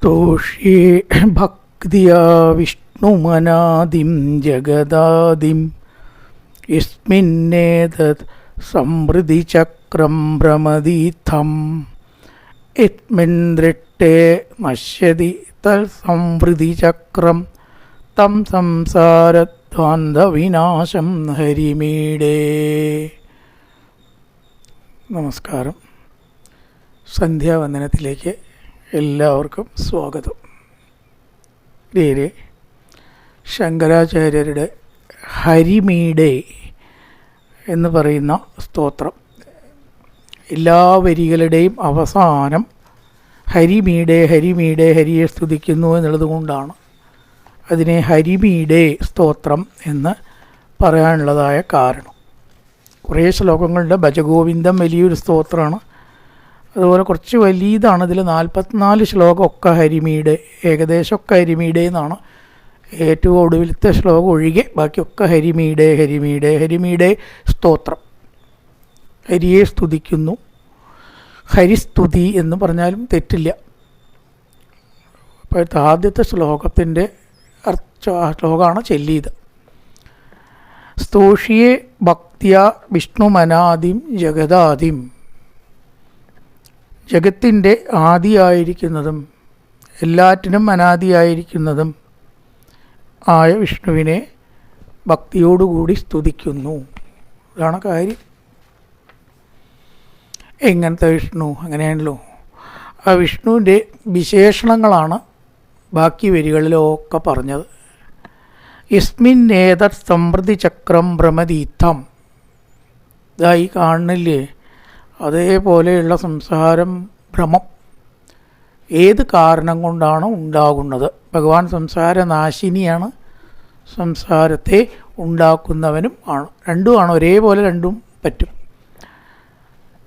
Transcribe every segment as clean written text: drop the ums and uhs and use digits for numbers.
സ്തോഷ്യേ ഭക്തിയാ വിഷ്ണുമനാദിം ജഗദാദിം യസ്മിന്നേതത് സംവൃതിചക്രം ഭ്രമതീഥം യസ്മിൻ ദൃഷ്ടേ നശ്യതി തത്സംവൃതിചക്രം തം സംസാരധ്വാന്തവിനാശം ഹരിമീഡേ. നമസ്കാരം. സന്ധ്യാവന്ദനത്തിലേക്ക് എല്ലാവർക്കും സ്വാഗതം. ഇതിലെ ശങ്കരാചാര്യരുടെ ഹരിമീഡേ എന്ന് പറയുന്ന സ്തോത്രം, എല്ലാ വരികളുടെയും അവസാനം ഹരിമീഡേ ഹരിമീഡേ ഹരിയെ സ്തുതിക്കുന്നു എന്നുള്ളത് കൊണ്ടാണ് അതിനെ ഹരിമീഡേ സ്തോത്രം എന്ന് പറയാനുള്ളതായ കാരണം. കുറേ ശ്ലോകങ്ങളുടെ ഭജഗോവിന്ദം വലിയൊരു സ്തോത്രമാണ്. അതുപോലെ കുറച്ച് വലിയതാണ്. ഇതിൽ 44 ശ്ലോകമൊക്കെ ഹരിമീഡേ, ഏകദേശമൊക്കെ ഹരിമീഡേ എന്നാണ്. ഏറ്റവും ഒടുവിലത്തെ ശ്ലോകം ഒഴികെ ബാക്കിയൊക്കെ ഹരിമീഡേ ഹരിമീഡേ ഹരിമീഡേ സ്തോത്രം. ഹരിയെ സ്തുതിക്കുന്നു, ഹരിസ്തുതി എന്ന് പറഞ്ഞാലും തെറ്റില്ല. അപ്പോഴത്തെ ആദ്യത്തെ ശ്ലോകത്തിൻ്റെ ശ്ലോകമാണ് ചൊല്ലിയത്. സ്തോഷിയെ ഭക്തിയ വിഷ്ണുമനാദിം ജഗദാദിം, ജഗത്തിൻ്റെ ആദിയായിരിക്കുന്നതും എല്ലാറ്റിനും അനാദിയായിരിക്കുന്നതും ആയ വിഷ്ണുവിനെ ഭക്തിയോടുകൂടി സ്തുതിക്കുന്നു. ഇതാണ് കാര്യം. എങ്ങനത്തെ വിഷ്ണു? അങ്ങനെയാണല്ലോ. ആ വിഷ്ണുവിൻ്റെ വിശേഷണങ്ങളാണ് ബാക്കി വരികളിലൊക്കെ പറഞ്ഞത്. യസ്മിന്നേതത് സംവൃതിചക്രം ഭ്രമതീഥം, ഇതായി കാണുന്നില്ലേ? അതേപോലെയുള്ള സംസാരം, ഭ്രമം ഏത് കാരണം കൊണ്ടാണ് ഉണ്ടാകുന്നത്? ഭഗവാൻ സംസാരനാശിനിയാണ്, സംസാരത്തെ ഉണ്ടാക്കുന്നവനും ആണ്. രണ്ടുമാണ്, ഒരേപോലെ രണ്ടും പറ്റും.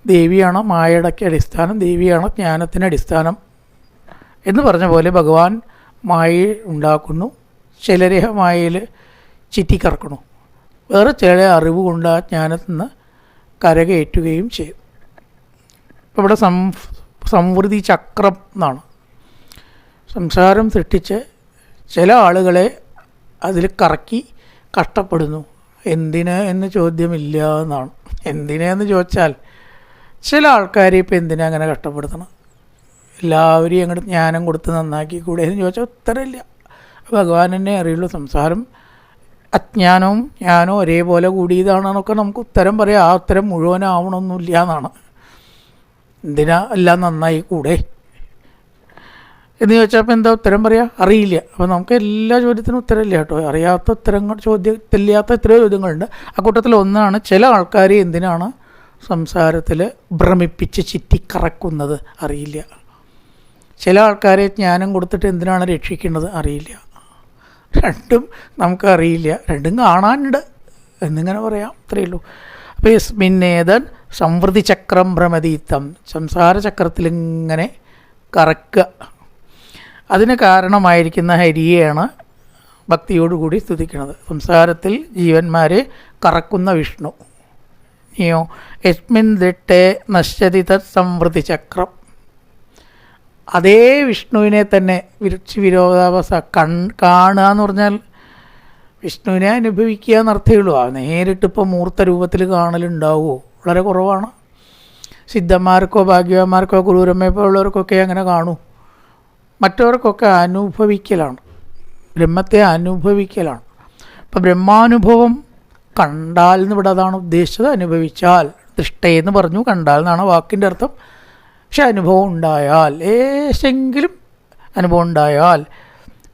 ദേവിയാണ് മായയുടെ അടിസ്ഥാനം, ദേവിയാണ് ജ്ഞാനത്തിന് അടിസ്ഥാനം എന്ന് പറഞ്ഞ പോലെ ഭഗവാൻ മായയെ ഉണ്ടാക്കുന്നു, ചിലരെ മായയിൽ ചുറ്റിക്കറക്കണു, വേറെ ചില അറിവ് കൊണ്ട് ആ ജ്ഞാനത്തിൽ നിന്ന് കരകയറ്റുകയും ചെയ്യും. ഇപ്പോൾ ഇവിടെ സംവൃതി ചക്രം എന്നാണ്. സംസാരം സൃഷ്ടിച്ച് ചില ആളുകളെ അതിൽ കറക്കി കഷ്ടപ്പെടുന്നു. എന്തിന് എന്ന് ചോദ്യമില്ല എന്നാണ്. എന്തിനെന്ന് ചോദിച്ചാൽ ചില ആൾക്കാരെ ഇപ്പോൾ എന്തിനാ അങ്ങനെ കഷ്ടപ്പെടുത്തണം? എല്ലാവരെയും അങ്ങോട്ട് ജ്ഞാനം കൊടുത്ത് നന്നാക്കി കൂടെ എന്ന് ചോദിച്ചാൽ ഉത്തരമില്ല. ഭഗവാൻ തന്നെ അറിയുള്ളൂ. സംസാരം അജ്ഞാനവും ജ്ഞാനവും ഒരേപോലെ കൂടിയതാണെന്നൊക്കെ നമുക്ക് ഉത്തരം പറയാം. ആ ഉത്തരം മുഴുവനാവണമെന്നില്ല എന്നാണ്. എന്തിനാ എല്ലാം നന്നായി കൂടെ എന്ന് ചോദിച്ചപ്പോൾ എന്താ ഉത്തരം പറയാം? അറിയില്ല. അപ്പോൾ നമുക്ക് എല്ലാ ചോദ്യത്തിനും ഉത്തരമില്ല കേട്ടോ. അറിയാത്ത ഉത്തരങ്ങൾ, ചോദ്യത്തില്ലാത്ത എത്രയോ ചോദ്യങ്ങളുണ്ട്. ആ കൂട്ടത്തിൽ ഒന്നാണ് ചില ആൾക്കാർ എന്തിനാണ് സംസാരത്തിൽ ഭ്രമിപ്പിച്ച് ചുറ്റിക്കറക്കുന്നത്? അറിയില്ല. ചില ആൾക്കാരെ ജ്ഞാനം കൊടുത്തിട്ട് എന്തിനാണ് രക്ഷിക്കുന്നത്? അറിയില്ല. രണ്ടും നമുക്കറിയില്ല, രണ്ടും കാണാനുണ്ട് എന്നിങ്ങനെ പറയാം. അത്രയേ ഉള്ളൂ. അപ്പോൾ യസ്മിന്നേതൻ സംവൃതിചക്രം ഭ്രമതീത്തം, സംസാരചക്രത്തിലിങ്ങനെ കറക്കുക. അതിന് കാരണമായിരിക്കുന്ന ഹരിയെയാണ് ഭക്തിയോടുകൂടി സ്തുതിക്കുന്നത്. സംസാരത്തിൽ ജീവന്മാരെ കറക്കുന്ന വിഷ്ണു. ഇനിയോ യസ്മിൻ ദിട്ടേ നശ്യതി തത് സംവൃതിചക്രം, അതേ വിഷ്ണുവിനെ തന്നെ വിരോധാവസ്ഥ കാണുക എന്ന് പറഞ്ഞാൽ വിഷ്ണുവിനെ അനുഭവിക്കുക എന്നർത്ഥമേ ഉള്ളൂ. നേരിട്ടിപ്പോൾ മൂർത്ത രൂപത്തിൽ കാണലുണ്ടാവുമോ? വളരെ കുറവാണ്. സിദ്ധന്മാർക്കോ ഭാഗ്യവാന്മാർക്കോ ഗുരുരമ്മയെപ്പോലുള്ളവർക്കൊക്കെ അങ്ങനെ കാണൂ. മറ്റവർക്കൊക്കെ അനുഭവിക്കലാണ്, ബ്രഹ്മത്തെ അനുഭവിക്കലാണ്. ഇപ്പം ബ്രഹ്മാനുഭവം കണ്ടാൽ എന്ന് ഇവിടെ അതാണ് ഉദ്ദേശിച്ചത്. അനുഭവിച്ചാൽ, ദൃഷ്ടയെന്ന് പറഞ്ഞു, കണ്ടാൽ എന്നാണ് വാക്കിൻ്റെ അർത്ഥം. പക്ഷെ അനുഭവം ഉണ്ടായാൽ, ഏശെങ്കിലും അനുഭവം ഉണ്ടായാൽ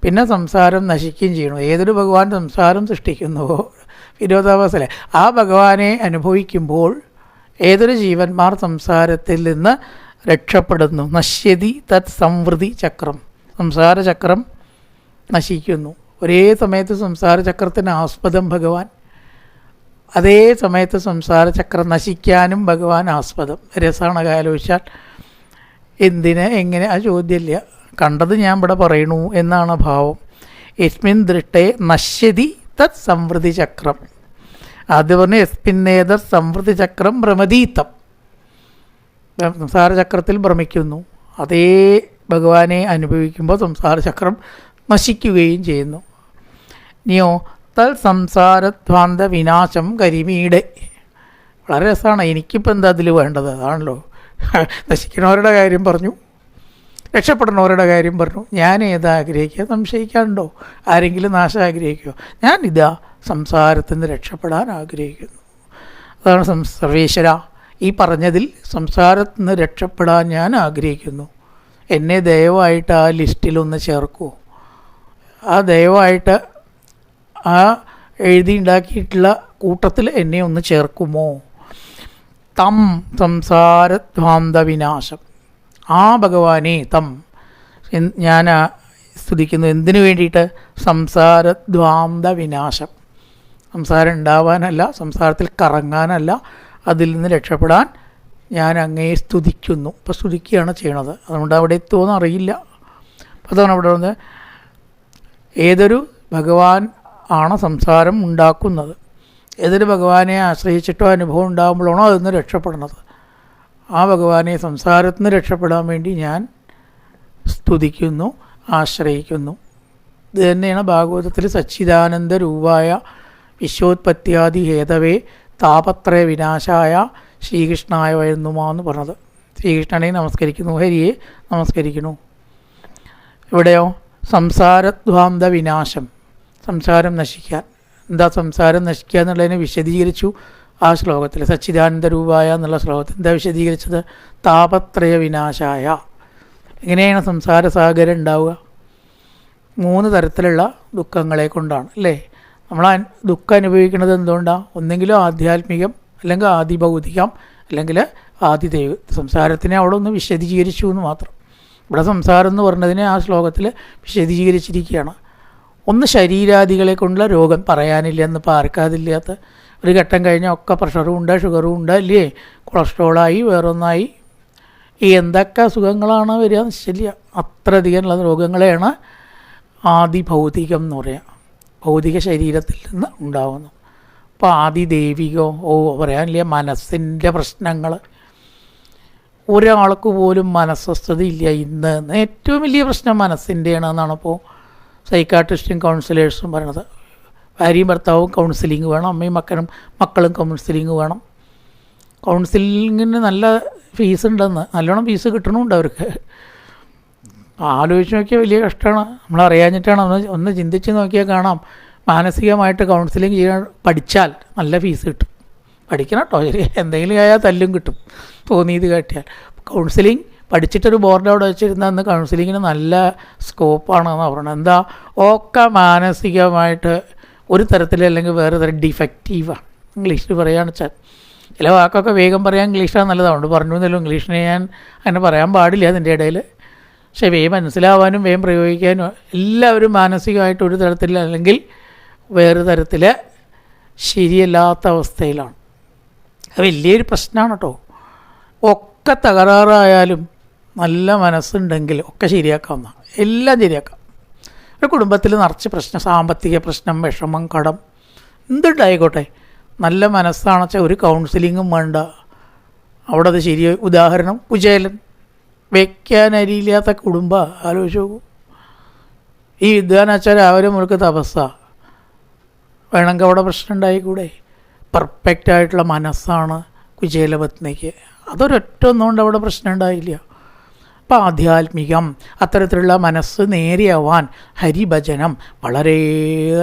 പിന്നെ സംസാരം നശിക്കുകയും ചെയ്യണം. ഏതൊരു ഭഗവാൻ സംസാരം സൃഷ്ടിക്കുന്നുവോ, വിരോധാഭാസല്ലേ, ആ ഭഗവാനെ അനുഭവിക്കുമ്പോൾ ഏതൊരു ജീവന്മാർ സംസാരത്തിൽ നിന്ന് രക്ഷപ്പെടുന്നു. നശ്യതി തത് സംവൃതി ചക്രം, സംസാരചക്രം നശിക്കുന്നു. ഒരേ സമയത്ത് സംസാരചക്രത്തിന് ആസ്പദം ഭഗവാൻ, അതേ സമയത്ത് സംസാരചക്രം നശിക്കാനും ഭഗവാൻ ആസ്പദം. രസമാണ് ആലോചിച്ചാൽ. എന്തിന്, എങ്ങനെ, ആ ചോദ്യമില്ല. കണ്ടത് ഞാൻ ഇവിടെ പറയണു എന്നാണ് ഭാവം. യസ്മിൻ ദൃഷ്ടേ നശ്യതി തത് സംവൃതി ചക്രം. ആദ്യം പറഞ്ഞ യസ്മിന്നേതർ സംവൃതി ചക്രം ഭ്രമതീത്തം, സംസാരചക്രത്തിൽ ഭ്രമിക്കുന്നു. അതേ ഭഗവാനെ അനുഭവിക്കുമ്പോൾ സംസാരചക്രം നശിക്കുകയും ചെയ്യുന്നു. ഇനിയോ തൽ സംസാരധ്വാന്ത വിനാശം കരിമീടെ. വളരെ രസമാണ്. എനിക്കിപ്പോൾ എന്താ അതിൽ വേണ്ടത്? അതാണല്ലോ. നശിക്കുന്നവരുടെ കാര്യം പറഞ്ഞു, രക്ഷപ്പെടുന്നവരുടെ കാര്യം പറഞ്ഞു. ഞാൻ ഏതാ ആഗ്രഹിക്കുക? സംശയിക്കാനുണ്ടോ? ആരെങ്കിലും നാശം ആഗ്രഹിക്കുമോ? ഞാനിതാ സംസാരത്തിൽ നിന്ന് രക്ഷപ്പെടാൻ ആഗ്രഹിക്കുന്നു. അതാണ് സർവേശ്വര, ഈ പറഞ്ഞതിൽ സംസാരത്തിൽ നിന്ന് രക്ഷപ്പെടാൻ ഞാൻ ആഗ്രഹിക്കുന്നു. എന്നെ ദയവായിട്ട് ആ ലിസ്റ്റിലൊന്ന് ചേർക്കുമോ? ആ ദയവായിട്ട് ആ എഴുതിയുണ്ടാക്കിയിട്ടുള്ള കൂട്ടത്തിൽ എന്നെ ഒന്ന് ചേർക്കുമോ? തം സംസാരധ്വാന്ത വിനാശം. ആ ഭഗവാനെ തം ഞാൻ സ്തുതിക്കുന്നു. എന്തിനു വേണ്ടിയിട്ട്? സംസാരധ്വാന്ത വിനാശം. സംസാരം ഉണ്ടാവാനല്ല, സംസാരത്തിൽ കറങ്ങാനല്ല, അതിൽ നിന്ന് രക്ഷപ്പെടാൻ ഞാൻ അങ്ങയെ സ്തുതിക്കുന്നു. ഇപ്പോൾ സ്തുതിക്കുകയാണ് ചെയ്യണത്. അതുകൊണ്ട് അവിടെ എത്തുമെന്ന് അറിയില്ല. അതാണ് അവിടെ വന്ന് ഏതൊരു ഭഗവാൻ ആണ് സംസാരം ഉണ്ടാക്കുന്നത്. ഏതൊരു ഭഗവാനെ ആശ്രയിച്ചിട്ടോ അനുഭവം ഉണ്ടാകുമ്പോഴാണോ അതിൽ നിന്ന് രക്ഷപ്പെടുന്നത്. ആ ഭഗവാനെ സംസാരത്തിൽ നിന്ന് രക്ഷപ്പെടാൻ വേണ്ടി ഞാൻ സ്തുതിക്കുന്നു, ആശ്രയിക്കുന്നു. ഇത് തന്നെയാണ് ഭാഗവതത്തിൽ സച്ചിദാനന്ദ രൂപായ വിശ്വോത്പത്യാദി ഹേതവേ താപത്രയ വിനാശായ ശ്രീകൃഷ്ണായ വഴുന്നുമാന്ന് പറഞ്ഞത്. ശ്രീകൃഷ്ണനെ നമസ്കരിക്കുന്നു, ഹരിയെ നമസ്കരിക്കുന്നു. ഇവിടെയോ സംസാരധ്വാന്ത വിനാശം, സംസാരം നശിക്കാൻ. എന്താ സംസാരം നശിക്കുക എന്നുള്ളതിനെ വിശദീകരിച്ചു ആ ശ്ലോകത്തിൽ. സച്ചിദാനന്ദ രൂപായ എന്നുള്ള ശ്ലോകത്തിൽ എന്താ വിശദീകരിച്ചത്? താപത്രയ വിനാശായ. എങ്ങനെയാണ് സംസാരസാഗരം ഉണ്ടാവുക? 3 തരത്തിലുള്ള ദുഃഖങ്ങളെ കൊണ്ടാണ് അല്ലേ? നമ്മൾ ദുഃഖം അനുഭവിക്കുന്നത് എന്തുകൊണ്ടാണ്? ഒന്നെങ്കിലും ആധ്യാത്മികം, അല്ലെങ്കിൽ ആദിഭൗതികം, അല്ലെങ്കിൽ ആദിദൈവ. സംസാരത്തിനെ അവിടെ ഒന്ന് വിശദീകരിച്ചു എന്ന് മാത്രം. ഇവിടെ സംസാരം എന്ന് പറഞ്ഞതിനെ ആ ശ്ലോകത്തിൽ വിശദീകരിച്ചിരിക്കുകയാണ്. ഒന്ന് ശരീരാദികളെ കൊണ്ടുള്ള രോഗം പറയാനില്ല എന്നിപ്പോൾ ആർക്കാതില്ലാത്ത. ഒരു ഘട്ടം കഴിഞ്ഞാൽ ഒക്കെ പ്രഷറും ഉണ്ട്, ഷുഗറും ഉണ്ട് അല്ലേ, കൊളസ്ട്രോളായി, വേറൊന്നായി. ഈ എന്തൊക്കെ അസുഖങ്ങളാണ് വരിക നിശ്ചയില്ല. അത്രയധികമുള്ള രോഗങ്ങളെയാണ് ആദിഭൗതികം എന്ന് പറയുക. ഭൗതിക ശരീരത്തിൽ നിന്ന് ഉണ്ടാകുന്നു. അപ്പോൾ ആദിദൈവികോ പറയാനില്ല. മനസ്സിൻ്റെ പ്രശ്നങ്ങൾ. ഒരാൾക്ക് പോലും മനസ്വസ്ഥതയില്ല ഇന്ന്. ഏറ്റവും വലിയ പ്രശ്നം മനസ്സിൻ്റെയാണ് എന്നാണ് ഇപ്പോൾ സൈക്കാട്രിസ്റ്റും കൗൺസിലേഴ്സും പറയണത്. ഭാര്യയും ഭർത്താവും കൗൺസിലിംഗ് വേണം, അമ്മയും മക്കളും കൗൺസിലിംഗ് വേണം. കൗൺസിലിങ്ങിന് നല്ല ഫീസ് ഉണ്ടെന്ന്, നല്ലോണം ഫീസ് കിട്ടണമുണ്ട് അവർക്ക്. ആലോചിച്ച് നോക്കിയാൽ വലിയ കഷ്ടമാണ്. നമ്മളറിയാഞ്ഞിട്ടാണ്. ഒന്ന് ചിന്തിച്ച് നോക്കിയാൽ കാണാം. മാനസികമായിട്ട് കൗൺസിലിംഗ് ചെയ്യാൻ പഠിച്ചാൽ നല്ല ഫീസ് കിട്ടും. പഠിക്കണം കേട്ടോ, ശരി. എന്തെങ്കിലും ആയാൽ തല്ലും കിട്ടും തോന്നിയത് കാട്ടിയാൽ. കൗൺസിലിംഗ് പഠിച്ചിട്ടൊരു ബോർഡ് അവിടെ വെച്ചിരുന്ന അന്ന് കൗൺസിലിങ്ങിന് നല്ല സ്കോപ്പാണെന്ന് പറയണത്. എന്താ? ഒക്കെ മാനസികമായിട്ട് ഒരു തരത്തിൽ അല്ലെങ്കിൽ വേറെ തരം ഡിഫക്റ്റീവാണ്. ഇംഗ്ലീഷിൽ പറയുകയാണെന്ന് വെച്ചാൽ ചില വാക്കൊക്കെ വേഗം പറയാൻ ഇംഗ്ലീഷാണ് നല്ലത്. അതുകൊണ്ട് പറഞ്ഞു എന്നല്ലോ. ഇംഗ്ലീഷിനെ ഞാൻ അങ്ങനെ പറയാൻ പാടില്ല അതിൻ്റെ ഇടയിൽ. പക്ഷേ വേഗം മനസ്സിലാവാനും വേഗം പ്രയോഗിക്കാനും എല്ലാവരും മാനസികമായിട്ട് ഒരു തരത്തിൽ അല്ലെങ്കിൽ വേറെ തരത്തിൽ ശരിയല്ലാത്ത അവസ്ഥയിലാണ്. അത് വലിയൊരു പ്രശ്നമാണ് കേട്ടോ. ഒക്കെ തകരാറായാലും നല്ല മനസ്സുണ്ടെങ്കിൽ ഒക്കെ ശരിയാക്കാവുന്ന, എല്ലാം ശരിയാക്കാം. ഒരു കുടുംബത്തിൽ നിറച്ച് പ്രശ്നം, സാമ്പത്തിക പ്രശ്നം, വിഷമം, കടം, എന്തുണ്ടായിക്കോട്ടെ, നല്ല മനസ്സാണെന്ന് വെച്ചാൽ ഒരു കൗൺസിലിങ്ങും വേണ്ട, അവിടെ അത് ശരിയായി. ഉദാഹരണം കുചേലൻ. വയ്ക്കാൻ അരിയില്ലാത്ത കുടുംബം ആലോചിച്ച് നോക്കൂ. ഈ വിദ്വാന്ന് വെച്ചാൽ രാവിലെ മുഴുക്ക തപസ്സാ. വേണമെങ്കിൽ അവിടെ പ്രശ്നം ഉണ്ടായിക്കൂടെ? പെർഫെക്റ്റായിട്ടുള്ള മനസ്സാണ് കുചേലപത്നിക്ക്. അതൊരൊറ്റ ഒന്നുകൊണ്ട് അവിടെ പ്രശ്നം ഉണ്ടായില്ല. അപ്പം ആധ്യാത്മികം, അത്തരത്തിലുള്ള മനസ്സ് നേരെയാവാൻ ഹരിഭജനം വളരെ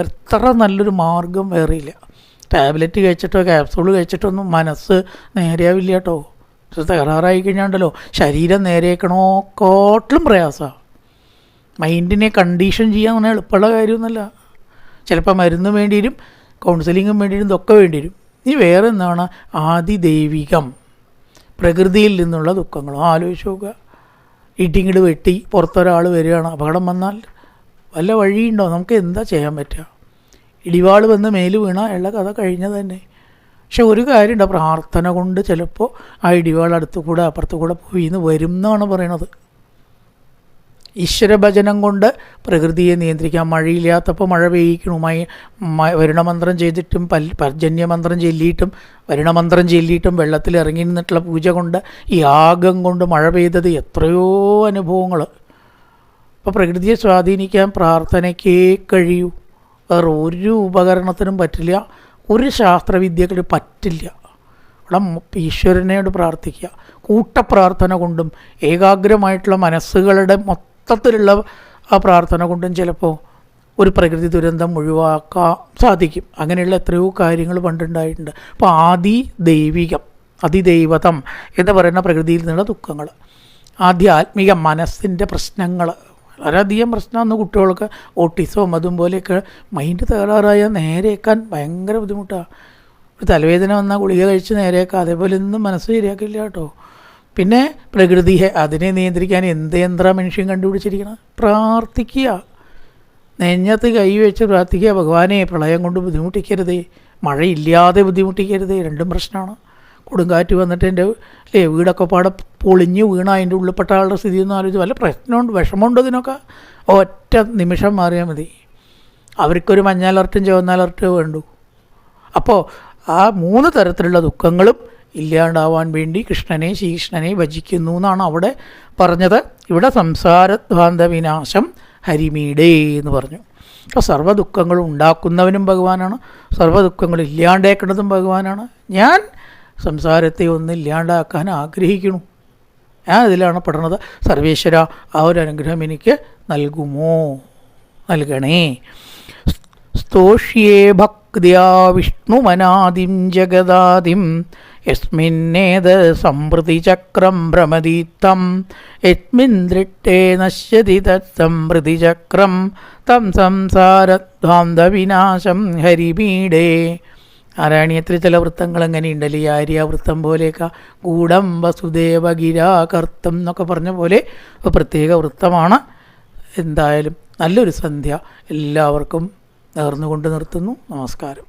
എത്ര നല്ലൊരു മാർഗം വേറെയില്ല. ടാബ്ലറ്റ് കഴിച്ചിട്ടോ ക്യാപ്സൂൾ കഴിച്ചിട്ടൊന്നും മനസ്സ് നേരെയാവില്ല കേട്ടോ. തകരാറായി കഴിഞ്ഞാണ്ടല്ലോ ശരീരം നേരെയാക്കണോക്കാട്ടിലും പ്രയാസമാണ്. മൈൻഡിനെ കണ്ടീഷൻ ചെയ്യാൻ പറഞ്ഞാൽ എളുപ്പമുള്ള കാര്യമൊന്നുമല്ല. ചിലപ്പോൾ മരുന്ന് വേണ്ടി വരും, കൗൺസിലിങ്ങും വേണ്ടി വരും, ഇതൊക്കെ വേണ്ടി വരും. ഇനി വേറെ എന്താണ്? ആദിദൈവികം, പ്രകൃതിയിൽ നിന്നുള്ള ദുഃഖങ്ങളും. ആലോചിച്ച് നോക്കുക. ഇടിങ്ങിട് വെട്ടി പുറത്തൊരാൾ വരികയാണ്, അപകടം വന്നാൽ വല്ല വഴിയുണ്ടോ? നമുക്ക് എന്താ ചെയ്യാൻ പറ്റുക? ഇടിവാൾ വന്ന് മേല് വീണ ഉള്ള കഥ കഴിഞ്ഞത് തന്നെ. പക്ഷെ ഒരു കാര്യമുണ്ട്, പ്രാർത്ഥന കൊണ്ട് ചിലപ്പോൾ ആ ഇടിവാൾ അടുത്തു കൂടെ അപ്പുറത്തു കൂടെ പോയി എന്ന് വരും എന്നാണ് പറയണത്. ഈശ്വരഭജനം കൊണ്ട് പ്രകൃതിയെ നിയന്ത്രിക്കാം. മഴയില്ലാത്തപ്പോൾ മഴ പെയ്യിക്കണം. വരുണമന്ത്രം ചെയ്തിട്ടും പർജന്യമന്ത്രം ചൊല്ലിയിട്ടും വരുണമന്ത്രം ചൊല്ലിയിട്ടും വെള്ളത്തിൽ ഇറങ്ങി നിന്നിട്ടുള്ള പൂജ കൊണ്ട്, യാഗം കൊണ്ട് മഴ പെയ്തത് എത്രയോ അനുഭവങ്ങൾ. അപ്പോൾ പ്രകൃതിയെ സ്വാധീനിക്കാൻ പ്രാർത്ഥനയ്ക്കേ കഴിയൂ. വേറെ ഒരു ഉപകരണത്തിനും പറ്റില്ല, ഒരു ശാസ്ത്രവിദ്യക്ക് പറ്റില്ല. അവിടെ ഈശ്വരനോട് പ്രാർത്ഥിക്കുക. കൂട്ടപ്രാർത്ഥന കൊണ്ടും ഏകാഗ്രമായിട്ടുള്ള മനസ്സുകളുടെ മൊത്തത്തിലുള്ള ആ പ്രാർത്ഥന കൊണ്ടും ചിലപ്പോൾ ഒരു പ്രകൃതി ദുരന്തം ഒഴിവാക്കാൻ സാധിക്കും. അങ്ങനെയുള്ള എത്രയോ കാര്യങ്ങൾ പണ്ടുണ്ടായിട്ടുണ്ട്. അപ്പോൾ ആദിദൈവികം, അതിദൈവതം എന്ന് പറയുന്ന പ്രകൃതിയിൽ നിന്നുള്ള ദുഃഖങ്ങൾ, ആധ്യാത്മിക മനസ്സിൻ്റെ പ്രശ്നങ്ങൾ, വളരെയധികം പ്രശ്നമാണ് കുട്ടികൾക്ക്. ഓട്ടിസവും അതും പോലെയൊക്കെ മൈൻഡ് തകരാറായാൽ നേരെയാക്കാൻ ഭയങ്കര ബുദ്ധിമുട്ടാണ്. ഒരു തലവേദന വന്നാൽ ഗുളിക കഴിച്ച് നേരെയാക്കാം, അതേപോലെ ഒന്നും മനസ്സ് ശരിയാക്കില്ല കേട്ടോ. പിന്നെ പ്രകൃതിയെ അതിനെ നിയന്ത്രിക്കാൻ എന്ത് യന്ത്രം മനുഷ്യൻ കണ്ടുപിടിച്ചിരിക്കണം? പ്രാർത്ഥിക്കുക, നെഞ്ഞത്ത് കൈ വെച്ച് പ്രാർത്ഥിക്കുക. ഭഗവാനെ പ്രളയം കൊണ്ട് ബുദ്ധിമുട്ടിക്കരുതേ, മഴയില്ലാതെ ബുദ്ധിമുട്ടിക്കരുതേ. രണ്ടും പ്രശ്നമാണ്. കൊടുങ്കാറ്റ് വന്നിട്ട് എൻ്റെ വീടൊക്കെ പാടെ പൊളിഞ്ഞ് വീണ അതിൻ്റെ ഉള്ളിൽപ്പെട്ട ആളുടെ സ്ഥിതി ഒന്നും ആലോചിച്ച് വല്ല പ്രശ്നമുണ്ട്, വിഷമമുണ്ട്. ഇതിനൊക്കെ ഒറ്റ നിമിഷം മാറിയാൽ മതി. അവർക്കൊരു മഞ്ഞ അലർട്ടും ചുവന്ന അലർട്ടും വേണ്ടു. അപ്പോൾ ആ 3 തരത്തിലുള്ള ദുഃഖങ്ങളും ഇല്ലാണ്ടാവാൻ വേണ്ടി കൃഷ്ണനെ ശ്രീകൃഷ്ണനെ ഭജിക്കുന്നു എന്നാണ് അവിടെ പറഞ്ഞത്. ഇവിടെ സംസാരധ്വാന്ത വിനാശം ഹരിമീടേ എന്ന് പറഞ്ഞു. അപ്പോൾ സർവ്വ ദുഃഖങ്ങളും ഉണ്ടാക്കുന്നവനും ഭഗവാനാണ്, സർവ്വ ദുഃഖങ്ങളും ഇല്ലാണ്ടേക്കുന്നതും ഭഗവാനാണ്. ഞാൻ സംസാരത്തെ ഒന്നും ഇല്ലാണ്ടാക്കാൻ ആഗ്രഹിക്കുന്നു. ഞാൻ ഇതിലാണ് പെടുന്നത്. സർവേശ്വര, ആ ഒരു അനുഗ്രഹം എനിക്ക് നൽകുമോ? നൽകണേ. സ്തോഷ്യെ ഭക്ത്യാ വിഷ്ണുമനാദിം ജഗദാദിം യസ്മിന്നേത് സംവൃതിചക്രം ഭ്രമതീത്തം യസ്മിൻ ദൃഷ്ടേ നശ്യതി തത് സംവൃതിചക്രം തം സംസാരധ്വാന്തവിനാശം ഹരിമീഡേ. നാരായണീയത്തിൽ ചില വൃത്തങ്ങൾ എങ്ങനെയുണ്ടല്ലോ, ഈ ആര്യാവൃത്തം പോലെയൊക്കെ ഗൂഢം വസുദേവഗിരാകർത്തം എന്നൊക്കെ പറഞ്ഞ പോലെ പ്രത്യേക വൃത്തമാണ്. എന്തായാലും നല്ലൊരു സന്ധ്യ എല്ലാവർക്കും നേർന്നുകൊണ്ട് നിർത്തുന്നു. നമസ്കാരം.